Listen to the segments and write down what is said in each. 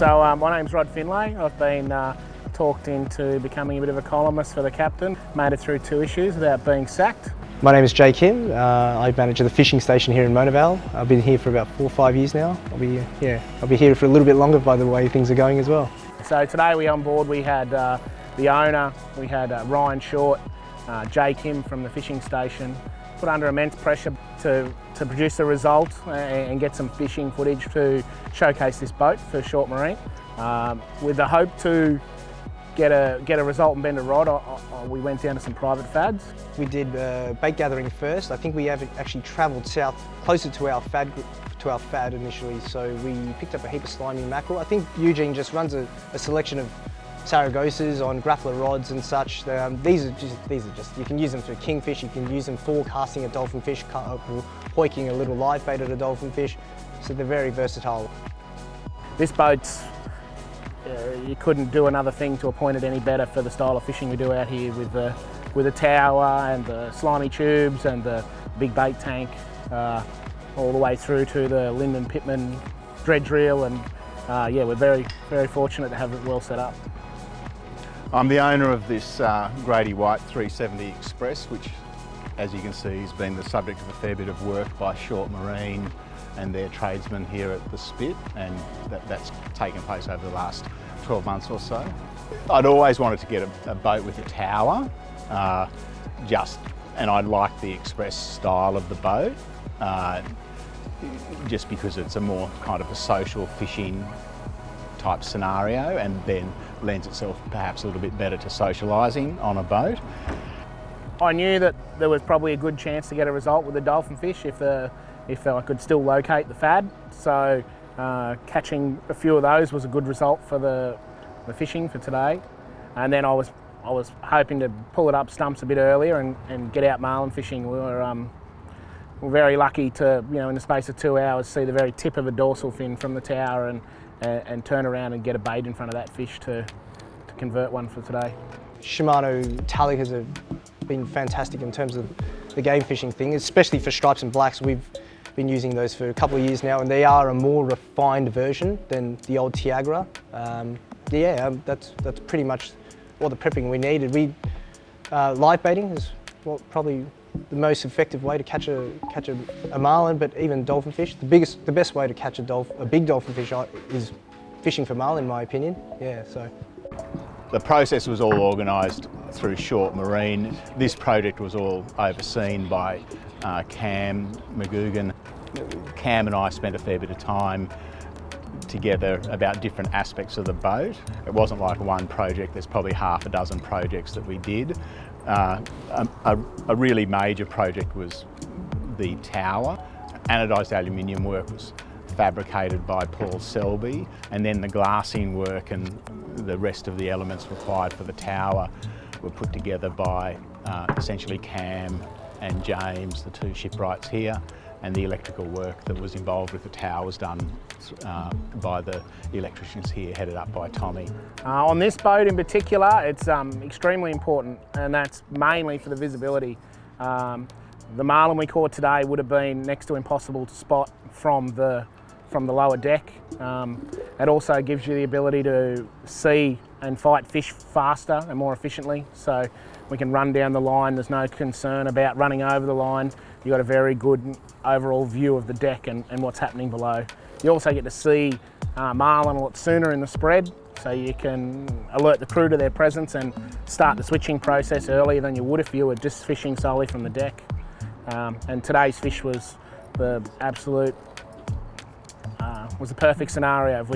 So my name's Roddy Findlay. I've been talked into becoming a bit of a columnist for the captain. Made it through 2 issues without being sacked. My name is Jay Kim. I manage the fishing station here in Mona Vale. I've been here for about 4 or 5 years now. I'll be here for a little bit longer by the way things are going as well. So today we on board, we had the owner, we had Ryan Short, Jay Kim from the fishing station, put under immense pressure to produce a result and get some fishing footage to showcase this boat for Short Marine. With the hope to get a result and bend a rod, we went down to some private fads. We did bait gathering first. I think we have actually travelled south closer to our fad initially, so we picked up a heap of slimy mackerel. I think Eugene just runs a selection of Saragosas on grappler rods and such. These are just you can use them for kingfish, you can use them for casting a dolphin fish, hoiking a little live bait at a dolphin fish, so they're very versatile. This boat's you couldn't do another thing to a point it any better for the style of fishing we do out here with the tower and the slimy tubes and the big bait tank, all the way through to the Lyndon Pittman dredge reel, and yeah, we're very, very fortunate to have it well set up. I'm the owner of this Grady-White 370 Express, which, as you can see, has been the subject of a fair bit of work by Short Marine and their tradesmen here at the Spit, and that's taken place over the last 12 months or so. I'd always wanted to get a boat with a tower, and I like the Express style of the boat, just because it's a more kind of a social fishing type scenario, and then lends itself perhaps a little bit better to socialising on a boat. I knew that there was probably a good chance to get a result with the dolphin fish if I could still locate the fad. So catching a few of those was a good result for the fishing for today. And then I was hoping to pull it up stumps a bit earlier and get out marlin fishing. We're very lucky to, in the space of 2 hours, see the very tip of a dorsal fin from the tower and turn around and get a bait in front of that fish to convert one for today. Shimano Talicas have been fantastic in terms of the game fishing thing, especially for stripes and blacks. We've been using those for a couple of years now, and they are a more refined version than the old Tiagra. That's pretty much all the prepping we needed. Live baiting is probably the most effective way to catch a marlin, but even dolphin fish. The best way to catch a big dolphin fish is fishing for marlin, in my opinion. Yeah, so. The process was all organised through Short Marine. This project was all overseen by Cam McGugan. Cam and I spent a fair bit of time together about different aspects of the boat. It wasn't like one project, there's probably half a dozen projects that we did. A really major project was the tower. Anodised aluminium work was fabricated by Paul Selby, and then the glassing work and the rest of the elements required for the tower were put together by essentially Cam and James, the 2 shipwrights here, and the electrical work that was involved with the tower was done by the electricians here, headed up by Tommy. On this boat in particular, it's extremely important, and that's mainly for the visibility. The marlin we caught today would have been next to impossible to spot from the lower deck. It also gives you the ability to see and fight fish faster and more efficiently, so we can run down the line. There's no concern about running over the line. You've got a very good overall view of the deck and what's happening below. You also get to see marlin a lot sooner in the spread, so you can alert the crew to their presence and start the switching process earlier than you would if you were just fishing solely from the deck. And today's fish was the absolute was the perfect scenario.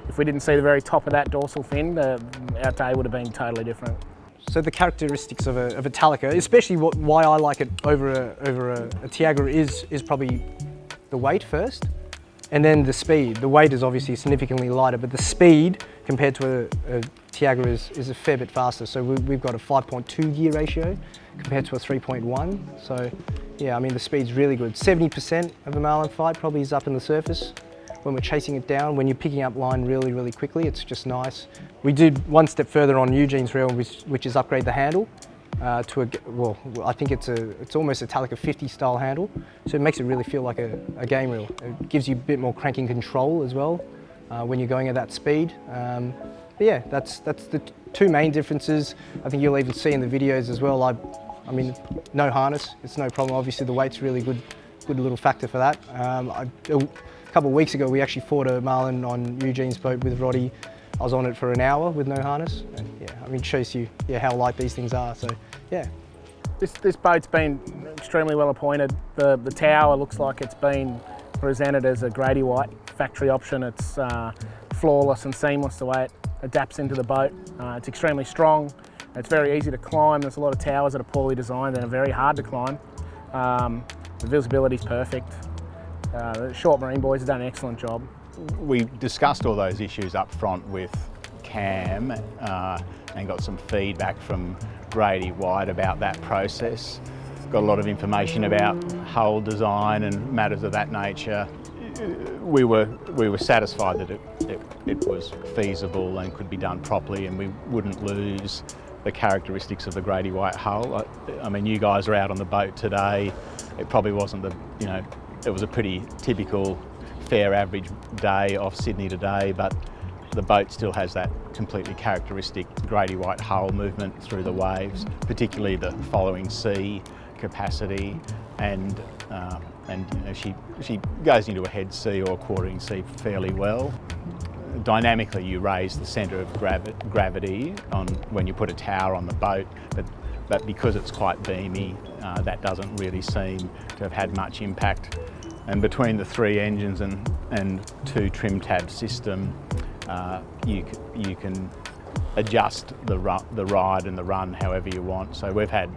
If we didn't see the very top of that dorsal fin, our day would have been totally different. So the characteristics of a Talica, especially why I like it over a Tiagra, is probably the weight first, and then the speed. The weight is obviously significantly lighter, but the speed compared to a Tiagra is a fair bit faster. So we've got a 5.2 gear ratio compared to a 3.1. So yeah, I mean the speed's really good. 70% of a marlin fight probably is up in the surface. When we're chasing it down, when you're picking up line really, really quickly, it's just nice. We did one step further on Eugene's reel, which is upgrade the handle to I think it's almost a Talica 50 style handle, so it makes it really feel like a game reel. It gives you a bit more cranking control as well, when you're going at that speed. But yeah, that's the two main differences. I think you'll even see in the videos as well. I mean, no harness, it's no problem. Obviously the weight's really good little factor for that. A couple of weeks ago we actually fought a marlin on Eugene's boat with Roddy. I was on it for an hour with no harness, and yeah, I mean, it shows you how light these things are. So yeah. This boat's been extremely well appointed. The tower looks like it's been presented as a Grady-White factory option. It's flawless and seamless the way it adapts into the boat. It's extremely strong. It's very easy to climb. There's a lot of towers that are poorly designed and are very hard to climb. The visibility is perfect. The Short Marine boys have done an excellent job. We discussed all those issues up front with Cam and got some feedback from Grady-White about that process. Got a lot of information about hull design and matters of that nature. We were satisfied that it was feasible and could be done properly, and we wouldn't lose the characteristics of the Grady-White hull. I mean, you guys are out on the boat today. It probably wasn't it was a pretty typical fair average day off Sydney today, but the boat still has that completely characteristic Grady-White hull movement through the waves, particularly the following sea capacity, and she goes into a head sea or quartering sea fairly well. Dynamically, you raise the centre of gravity when you put a tower on the boat, but because it's quite beamy, that doesn't really seem to have had much impact. And between the 3 engines and 2 trim tab system, you can adjust the ride and the run however you want. So we've had,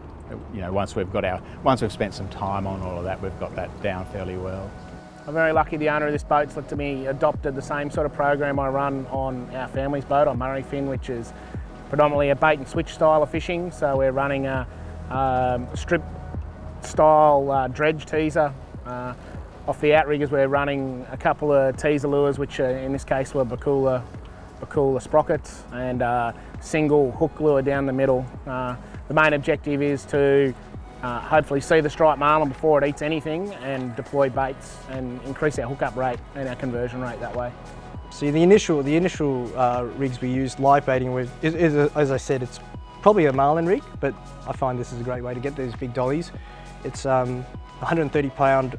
once we've spent some time on all of that, we've got that down fairly well. I'm very lucky the owner of this boat's looked at me, adopted the same sort of program I run on our family's boat on Murray Fin, which is predominantly a bait and switch style of fishing. So we're running a strip style dredge teaser. Off the outriggers we're running a couple of teaser lures, which in this case were Bakula sprockets, and a single hook lure down the middle. The main objective is to hopefully see the striped marlin before it eats anything and deploy baits and increase our hookup rate and our conversion rate that way. See, the initial rigs we used live baiting with, as I said, it's probably a marlin rig, but I find this is a great way to get these big dollies. It's 130 pound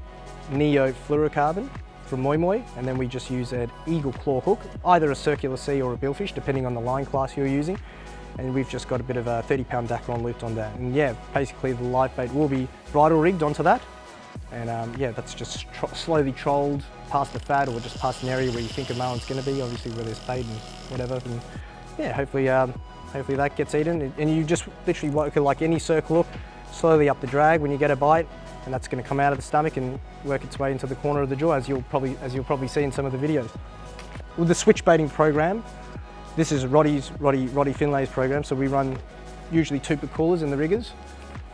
Neo fluorocarbon from Moi Moi, and then we just use an eagle claw hook, either a circular sea or a billfish, depending on the line class you're using. And we've just got a bit of a 30 pound Dacron looped on that. And yeah, basically the live bait will be bridle rigged onto that. And yeah, that's just slowly trolled past the fat or just past an area where you think a marlin's going to be, obviously where there's bait and whatever. And yeah, hopefully that gets eaten. And you just literally work like any circle hook, slowly up the drag when you get a bite, and that's going to come out of the stomach and work its way into the corner of the jaw, as you'll probably see in some of the videos. With the switch baiting program, this is Roddy Findlay's program, so we run usually 2 Bakulas in the riggers.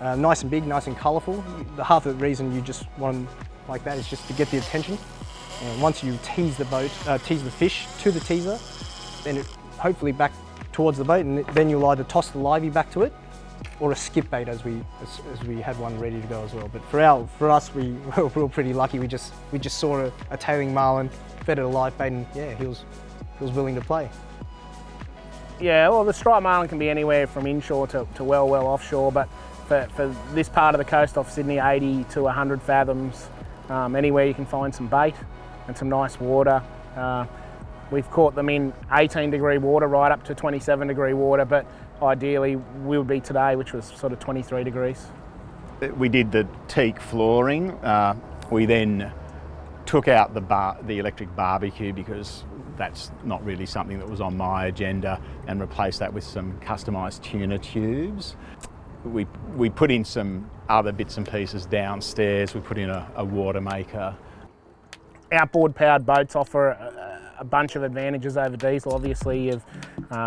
Nice and big, nice and colourful. The half of the reason you just want them like that is just to get the attention. And once you tease the fish to the teaser, then it hopefully back towards the boat, and then you'll either toss the livey back to it, or a skip bait as we had one ready to go as well. But for us, we were pretty lucky. We just saw a tailing marlin, fed it a live bait, and yeah, he was willing to play. Yeah, well, the striped marlin can be anywhere from inshore to well offshore, but for this part of the coast off Sydney, 80 to 100 fathoms, anywhere you can find some bait and some nice water. We've caught them in 18-degree water right up to 27-degree water, but ideally we would be today, which was sort of 23 degrees. We did the teak flooring. We then took out the electric barbecue because that's not really something that was on my agenda, and replaced that with some customised tuna tubes. We put in some other bits and pieces downstairs. We put in a water maker. Outboard powered boats offer a bunch of advantages over diesel. Obviously, you've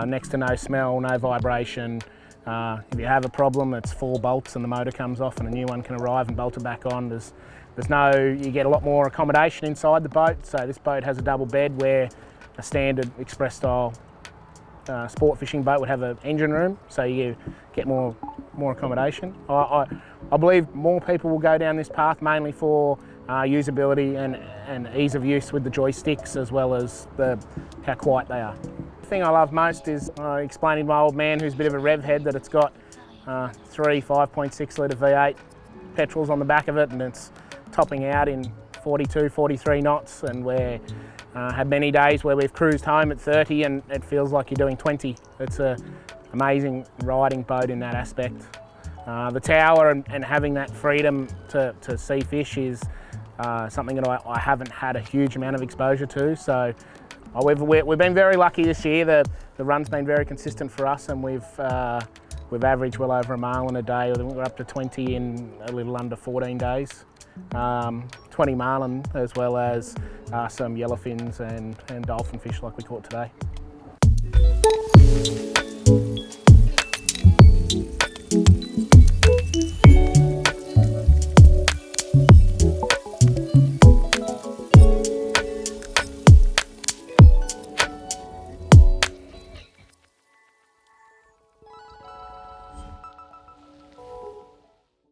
next to no smell, no vibration. If you have a problem, it's 4 bolts and the motor comes off and a new one can arrive and bolt it back on. You get a lot more accommodation inside the boat. So this boat has a double bed where a standard express style sport fishing boat would have an engine room, so you get more accommodation. I believe more people will go down this path, mainly for usability and ease of use with the joysticks, as well as how quiet they are. The thing I love most is explaining to my old man, who's a bit of a rev head, that it's got 3 5.6 litre V8 petrols on the back of it, and it's topping out in 42, 43 knots, and we're had many days where we've cruised home at 30 and it feels like you're doing 20. It's an amazing riding boat in that aspect. The tower and having that freedom to see fish is something that I haven't had a huge amount of exposure to. So we've been very lucky this year. The run's been very consistent for us, and we've averaged well over a marlin a day. I think we're up to 20 in a little under 14 days. 20 marlin, as well as some yellowfins and dolphin fish like we caught today.